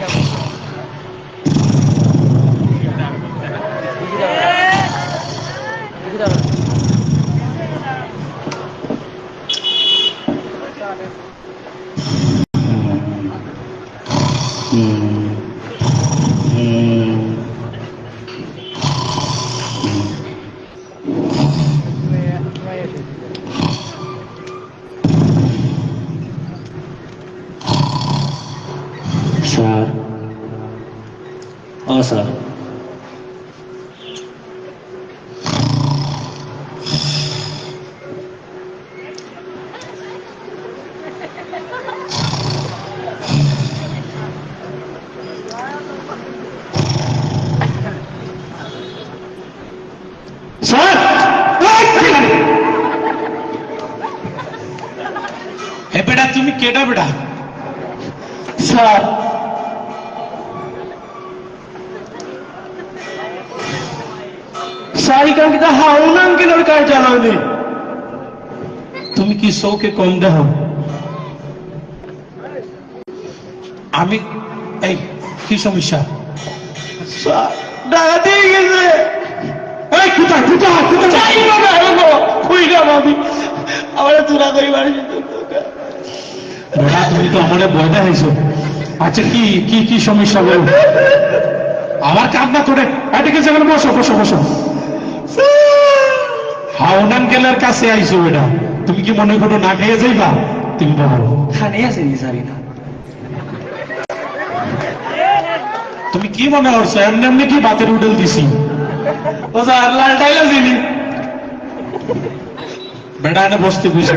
Sir, ও sir, বেটা তুমি কেডা বেটা? স্যার সারিকাঙ্কিতা হাউন আঙ্কেলের কাজ জানাওনি। তুমি কি চৌকে কম দেহ? আমি এই কি সমস্যা? ডাকাতি গেছে। এই কোথায় কোথায় কোথায়? চাইবো না এগো কইলাম আমি আমার চুরা করি বাড়ি। বেটা তুমি তো আমারে ভয় দেখাইছো। আচ্ছা কি কি কি সমস্যা বলো? আমার কান্না করে এটাকে যেমন বসো বসো বসো। হাউন আঙ্কেলের কাছে আইছো বেটা, তুমি কি মনে করো না খেয়ে যাইবা? তুমি বলো খানে আছে নি সারিনা? তুমি কি মনে করছো এমনি এমনি কি বাতের উডেল দিছি? ও স্যার লালটাই লাগছিনি। বেটা এনে বসতে বুঝে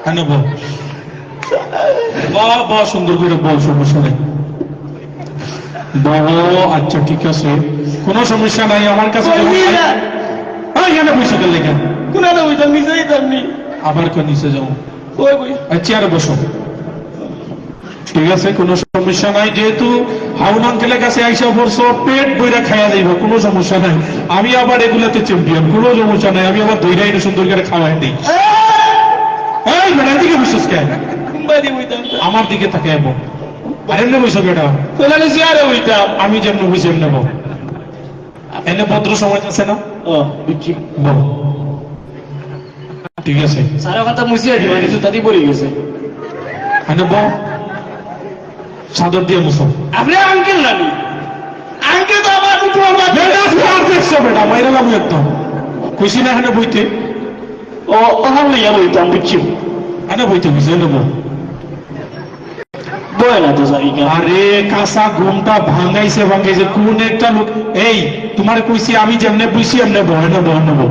এনে বল বা সুন্দর করে বল, সমস্যা নেই। আচ্ছা ঠিক আছে, কোনো সমস্যা নাই। আমার কাছে এখানে বসে গেল লেখেন কোন বুঝতাম নিচে যেতাম নি। আবার কেউ নিচে যাও, ওই বই চেয়ারে বসো। ঠিক আছে, কোনো সমস্যা নাই। যেহেতু হাউন আঙ্কেলের কাছে আইসা পড়ছো, পেট বইরা খাইয়া যাইব, কোনো সমস্যা নাই। আমি আবার এগুলাতে চ্যাম্পিয়ন, কোনো সমস্যা নাই। আমি আবার দইরা এনে সুন্দর করে খাওয়াই দিই। এই বেটা দিকে বসছিস কেন? আমার দিকে থাকে এবং আর এমনি বসো বেটা। চেয়ারে বইতাম আমি যেমন বুঝে এমনি বল। এনে ভদ্র সমাজ আছে না? ও বুঝছি। বল ঠিক আছে। সারা কথা মুছিয়ে দিবা কিছু তাতেই পড়ে গেছে। এনে বল, চাদর দিয়ে মুছো। আপনি আঙ্কেল নানি আঙ্কেল তো আমার বেটা মাইরা লাভ একদম খুশি না এখানে বইতে। ও ওখান লইয়া বইতাম বুঝছি। এনে বইতে বুঝে নেব। বয় না তো সারিকা। আরে কাঁচা ঘুমটা ভাঙাইছে ভাঙাইছে কোন একটা লোক। এই তোমার কইছি আমি যেমনে বুঝছি এমনি বহ নেবো নেবো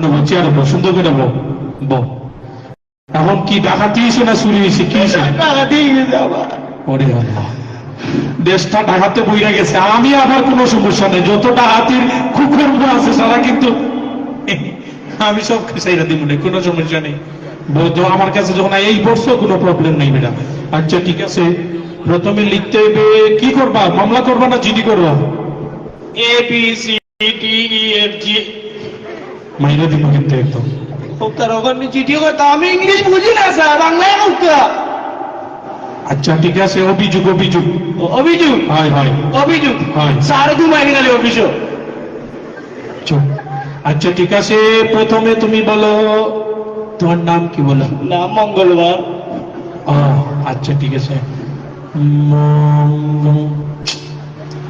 নেবো, চেয়ারে বহ, সুন্দর করে বহ বহ। এখন কি ডাকাতি হয়েছে না চুরি হয়েছে? কি হয়েছে? ডাকাতি গেছে আবার। ওরে আল্লাহ, দেশটা ডাকাতে বইরা গেছে। আমি আবার কোনো সমস্যা নেই, যত ডাকাতির কুকুর আছে সারা কিন্তু আমি সব সাইরা দিব না, কোনো সমস্যা নেই। আমার কাছে যখন এই পড়ছো কোনো প্রবলেম নেই বেটা। আচ্ছা ঠিক আছে, প্রথমে লিখতে হবে। কি করবা, মামলা করবা না জিডি করবা? A B C D E F G. মাইরা দিব কিন্তু একদম। তার ওখানে চিঠি করতাম। আমি ইংলিশ বুঝি না স্যার, বাংলায় করতাম। আচ্ছা ঠিক আছে, অভিযোগ অভিযোগ অভিযোগ। হয় হয় অভিযোগ হয়। স্যার ঘুমাই গেলে অভিযোগ। আচ্ছা ঠিক আছে, প্রথমে তুমি বলো তোমার নাম কি বলো? নাম মঙ্গলবার। আচ্ছা ঠিক আছে।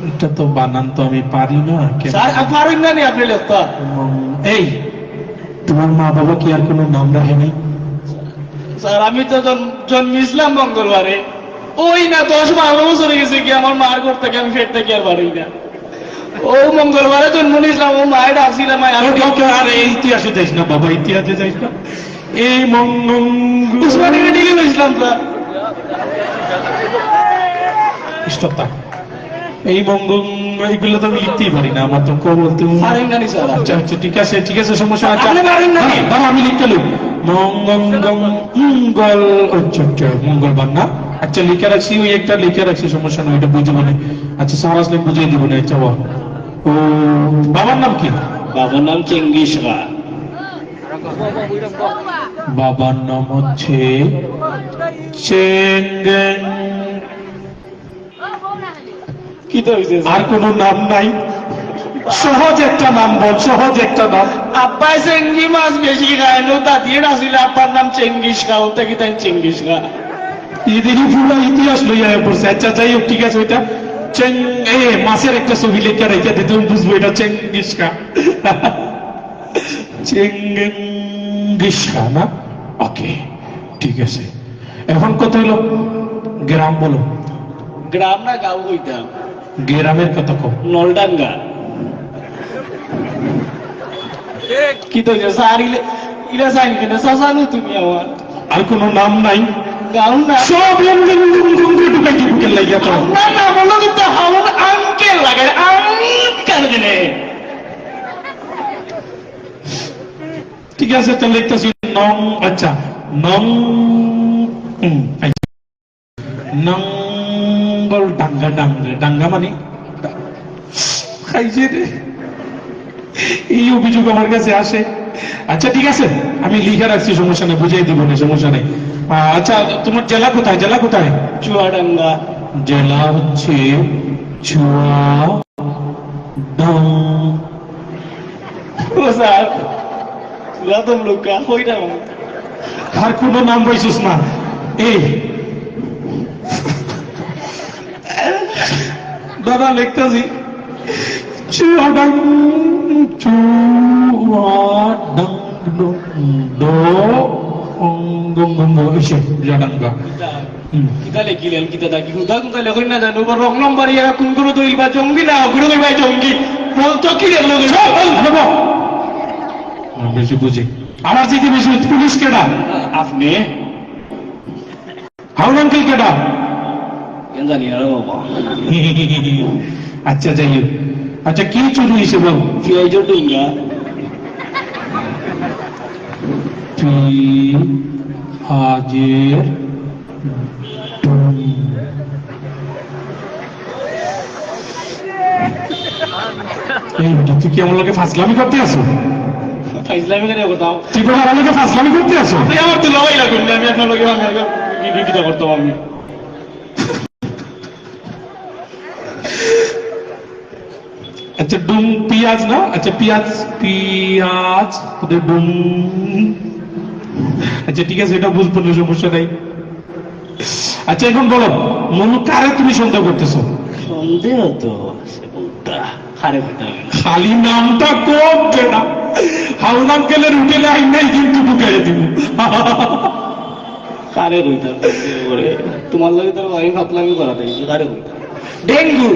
এটা তো বানান তো আমি পারি না। স্যার পারেন না নি আপনি লেখতা? এই তোমার মা বাবা কি আর কোনো নাম রাখেনি? স্যার আমি তো জন্মিছিলাম মঙ্গলবারে। ওই না 10-12 বছর গেছে কি আমার মার ঘর থেকে আমি ফের থেকে আর বাড়ি না। ও মঙ্গলবারে জন্ম নিয়েছিলাম, ও মায়ের ডাকছিলাম। আর এই ইতিহাসে যাইস না বাবা, ইতিহাসে যাইস না। এই উসমানীকে ডেকে গেছিলাম স্যার। এই মঙ্গল এইগুলো তো আমি লিখতেই পারি না, আমার তো বলতে। আচ্ছা আচ্ছা ঠিক আছে ঠিক আছে, সমস্যা আছে। আমি লিখতে লিখ মঙ্গল। আচ্ছা আচ্ছা মঙ্গলবার না? আচ্ছা লিখে রাখছি, ওই একটা লিখে রাখছি, সমস্যা নয়, এটা বুঝে মানে। আচ্ছা স্যার আসলে বুঝিয়ে দিব না। আচ্ছা ও বাবার নাম কি? বাবার নাম চেঙ্গিস খা। বাবার নাম হচ্ছে চেঙ্গেন। কি তো হয়েছে আর কোনো নাম নাই? সহজ একটা নাম বল, সহজ একটা নাম। আব্বাই চেঙ্গি মাছ বেশি খায় নো দাদিয়ে আসলে আব্বার নাম চেঙ্গিস খা, ওটা কি তাই চেঙ্গিস খা? এদেরই পুরো ইতিহাস লইয়া পড়ছে। আচ্ছা যাই হোক, ঠিক আছে, ওইটা মাছের একটা ছবি লেখা রেখে দিতে বুঝবো এটা চেঙ্গিস খা। চেঙ্গিস খা না? ওকে, ঠিক আছে। এখন কত হলো? গ্রাম বলো। গ্রাম না গাঁও কইতাম? গ্রামের কথা কম। নলডাঙ্গা। কি তো হয়েছে স্যার? ইলা সাইন কেন সাসানো তুমি আমার? আর কোনো নাম নাই? গাঁও না সব ঢুকে লাগিয়া তো। না না বলো কিন্তু আমার আঙ্কেল লাগে, আঙ্কেল দিনে। ঠিক আছে, তো লিখতেছি নং। আচ্ছা, নং নঙ্গল ডাঙ্গা। ডাঙ্গা মানে খাইছে রে, এই অভিযোগ আমার কাছে আসে। আচ্ছা ঠিক আছে, আমি লিখে রাখছি, সমস্যা নেই, বুঝাই দিব না, সমস্যা নেই। আচ্ছা, তোমার জেলা কোথায়? জেলা কোথায়? চুয়াডাঙ্গা। জেলা হচ্ছে চুয়াডাঙ্গা। ও স্যার রাতম লোকা হইটা। আর কোনো নাম পাইছিস না? এই দাদা লিখতেছি কিতা লেখিলেন কিতা থাকি হুদা কোনটা লেখই না জানো রং নম্বর ইয়া কোন করে দইবা জঙ্গি না অগ্রহ দইবা জঙ্গি বল তো কি লেখলো? বেশি বুঝি আমার যেতে বেশি। পুলিশ কেডা? আপনি হাউন আঙ্কেল কেডা? কেন জানি আর বাবা আচ্ছা যাই হোক। আচ্ছা কি চুরি হয়েছে বল? ফিয়াইজর ডিঙ্গা। হাজের তুই কি আমার লোকে ফাজলামি করতে আসো? ফাইজলামি করে কোথাও তুই কোনো আমার লোকে ফাজলামি করতে আসো? আপনি আমার তো লড়াই লাগুন না, আমি আপনার লোকে কিতা করতাম আমি। আচ্ছা ডুম পিয়াজ না? আচ্ছা পিয়াজ পিয়াজ ওদের ডুম। আচ্ছা ঠিক আছে, এটা বুঝবো না, সমস্যা নাই। আচ্ছা এখন বলো, মনু কারে তুমি সন্দেহ করতেছো? সন্দেহ তো হারে পেতে খালি নামটা কম না, হাউন আঙ্কেলের হোটেলে আই নাই কিন্তু ঢুকাই দিব। কারে কইতাম করে তোমার লাগে তোর আমি ভাবলামি করা তাই কারে কইতাম? ডেঙ্গু।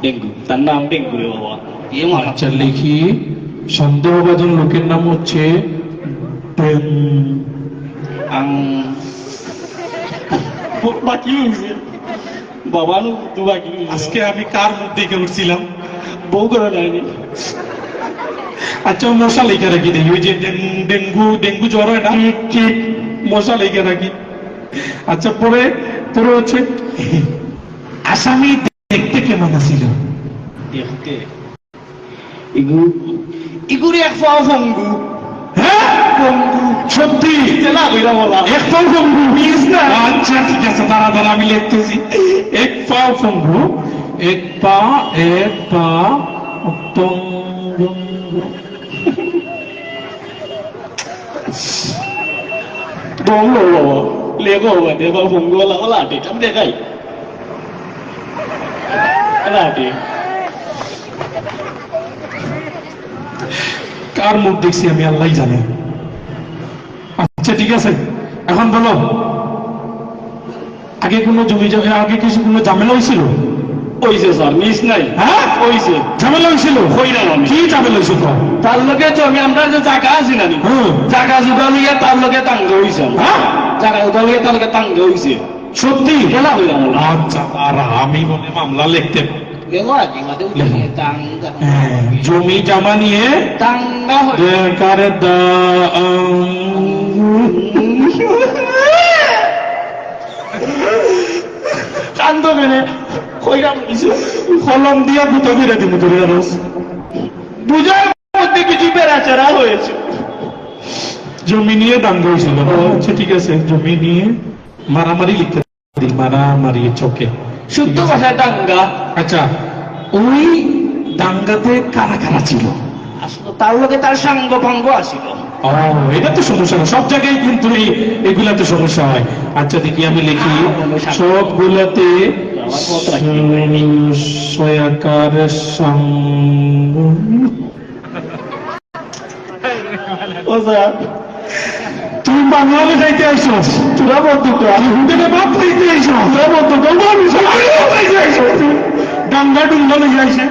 ডেঙ্গু, তার নাম ডেঙ্গু রে বাবা। এ মারা আচ্ছা লিখি, সন্দেহভাজন লোকের নাম হচ্ছে বাকি হয়েছে বাবা নু তো বাকি আজকে আমি কার মুখ দেখে উঠছিলাম? বউ করে নেয়নি। আচ্ছা মশা লেখা রাখি দেখি, ওই যে ডেঙ্গু ডেঙ্গু জ্বর হয় না, ঠিক মশা লেখা রাখি। আচ্ছা পরে তোর হচ্ছে আসামি দেখতে কেমন ছিল? দেখতে ইগুরি এক পাও ফঙ্গু। হ্যাঁ ফঙ্গু সত্যি? না কইরা বলা এক পাও ফঙ্গু প্লিজ না। আচ্ছা ঠিক আছে, দাঁড়া দাঁড়া আমি লিখতেছি। এক পাও ফঙ্গু, এক পা ফঙ্গু। বললো বাবা লেগো বাবা দেবা ফঙ্গু বলা বলা আটে আমি দেখাই আটে। কার মুখ দেখছি আমি আল্লাহ জানে। আচ্ছা ঠিক আছে, এখন বলো, আগে কোনো জমি আগে কিছু কোনো ঝামেলা হয়েছিল? হইছে স্যার, মিস নাই। হ্যাঁ হইছে ঝামেলা হয়েছিল? হইলাম আমি। কি ঝামেলা হয়েছিল? তার লোকে জমি আমরা যে জায়গা আছি না জায়গা জুগা লইয়া তার লোকে তাঙ্গ হইছে। হ্যাঁ জায়গা জুগা লইয়া তার লোকে তাঙ্গ হইছে। সত্যি? খেলা হইলাম আচ্ছা, আর আমি বলে মামলা লিখতে তাঙ্গা জমি জামা নিয়ে তাঙ্গা কারে কান্দ মেনে হইলাম কিছু কলম দিয়া গুতো ফিরে দিব তোর রস বুঝার মধ্যে কিছু বেড়া ছেঁড়া হয়েছে। জমি নিয়ে দাঙ্গা হয়েছিল। আচ্ছা ঠিক আছে, জমি নিয়ে মারামারি লিখতে দিই, মারামারি চোখে শুদ্ধ ভাষায় দাঙ্গা। আচ্ছা, ওই দাঙ্গাতে কারা কারা ছিল? আসলে তার লোকে তার সাঙ্গ ভঙ্গ আসিল। ও, এটা তো সমস্যা না, সব জায়গায় কিন্তু এগুলাতে সমস্যা হয়। আচ্ছা দেখি আমি লিখি, সবগুলাতে সয়াকার সঙ্গ। তুমি বাংলাদেশ যাইতে আইসো, তোরা বন্ধ তো, আমি হুন্ডে বাপ পাইতে আইসো, তোরা বন্ধ তো, দাঙ্গা ডুঙ্গা লইয়া আইসে।